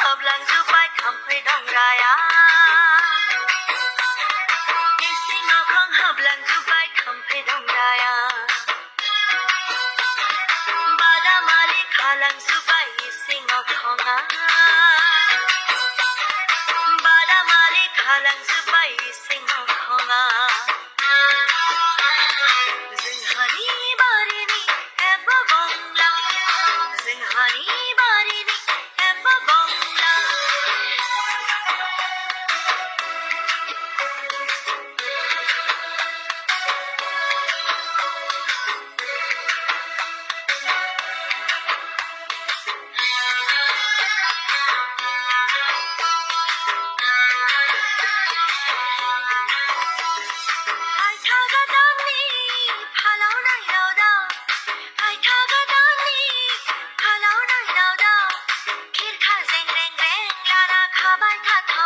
hablangjubay thamphai dongraya ising okhong hablangjubay thamphai dongraya badamali khalangjubai ising okhonga badamali khalangjubai ising okhonga जोंहानि बारिनि हेबो बंग्ला जोंहानि बारिनि हेबो बंग्ला खाबाय था